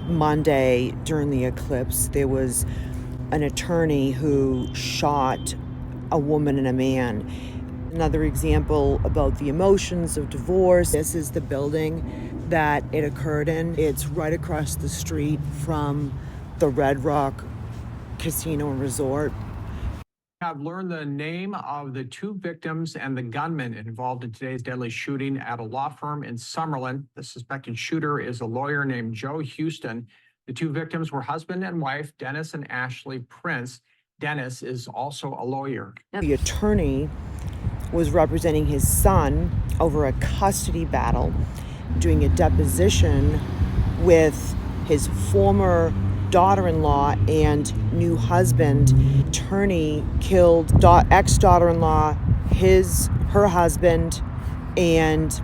Monday during the eclipse, there was an attorney who shot a woman and a man. Another example about the emotions of divorce. This is the building that it occurred in. It's right across the street from the Red Rock Casino and Resort. Have learned the name of the two victims and the gunman involved in today's deadly shooting at a law firm in Summerlin. The suspected shooter is a lawyer named Johansson. The two victims were husband and wife, Dennis and Ashley Prince. Dennis is also a lawyer. The attorney was representing his son over a custody battle, doing a deposition with his former daughter-in-law and new husband. Attorney killed ex-daughter-in-law, her husband, and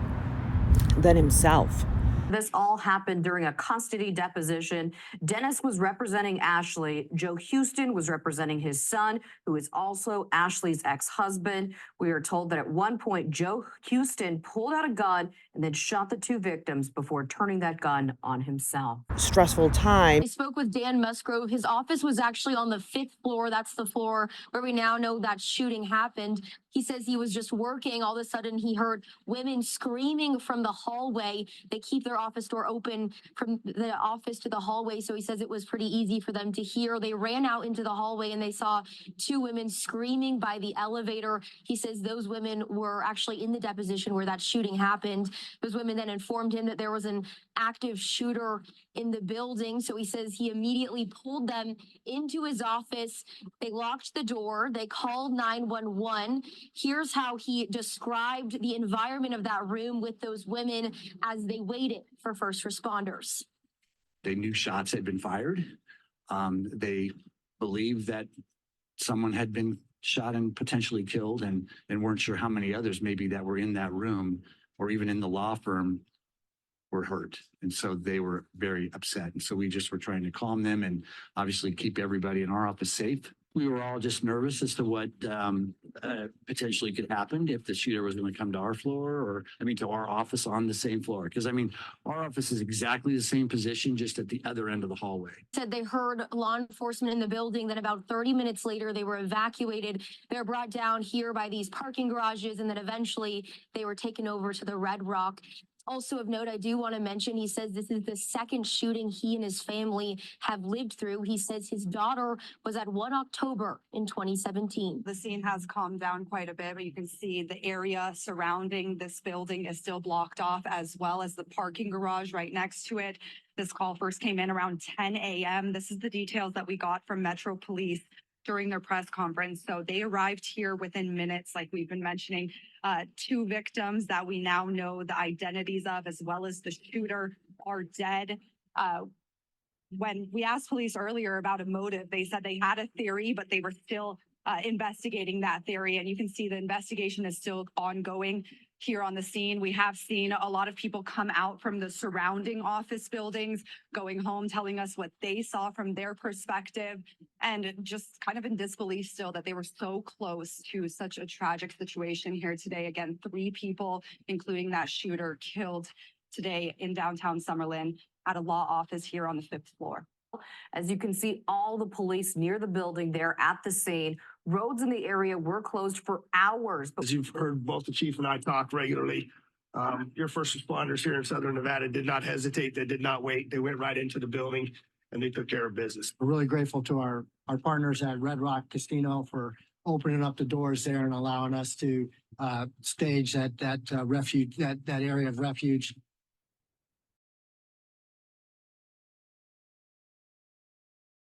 then himself. This all happened during a custody deposition. Dennis was representing Ashley. Johansson was representing his son, who is also Ashley's ex-husband. We are told that at one point, Johansson pulled out a gun and then shot the two victims before turning that gun on himself. Stressful time. I spoke with Dan Musgrove. His office was actually on the 5th floor. That's the floor where we now know that shooting happened. He says he was just working. All of a sudden, he heard women screaming from the hallway. They keep their office door open from the office to the hallway. So he says it was pretty easy for them to hear. They ran out into the hallway and they saw two women screaming by the elevator. He says those women were actually in the deposition where that shooting happened. Those women then informed him that there was an active shooter in the building. So he says he immediately pulled them into his office. They locked the door. They called 911. Here's how he described the environment of that room with those women as they waited for first responders. They knew shots had been fired. They believed that someone had been shot and potentially killed, and weren't sure how many others maybe that were in that room or even in the law firm were hurt. And so they were very upset. And so we just were trying to calm them and obviously keep everybody in our office safe. We were all just nervous as to what potentially could happen if the shooter was going to come to our floor, or to our office on the same floor. Because our office is exactly the same position, just at the other end of the hallway. Said they heard law enforcement in the building. Then about 30 minutes later, they were evacuated. They were brought down here by these parking garages, and then eventually they were taken over to the Red Rock. Also of note, I do want to mention, he says this is the second shooting he and his family have lived through. He says his daughter was at 1 October in 2017. The scene has calmed down quite a bit, but you can see the area surrounding this building is still blocked off, as well as the parking garage right next to it. This call first came in around 10 a.m. This is the details that we got from Metro Police during their press conference. So they arrived here within minutes, like we've been mentioning. Two victims that we now know the identities of, as well as the shooter, are dead. When we asked police earlier about a motive, they said they had a theory, but they were still investigating that theory. And you can see the investigation is still ongoing here on the scene. We have seen a lot of people come out from the surrounding office buildings, going home, telling us what they saw from their perspective, and just kind of in disbelief still that they were so close to such a tragic situation here today. Again, 3 people, including that shooter, killed today in downtown Summerlin at a law office here on the 5th floor. As you can see, all the police near the building there at the scene. Roads in the area were closed for hours. As you've heard both the chief and I talk regularly, your first responders here in Southern Nevada did not hesitate. They did not wait. They went right into the building and they took care of business. We're really grateful to our partners at Red Rock Casino for opening up the doors there and allowing us to stage that area of refuge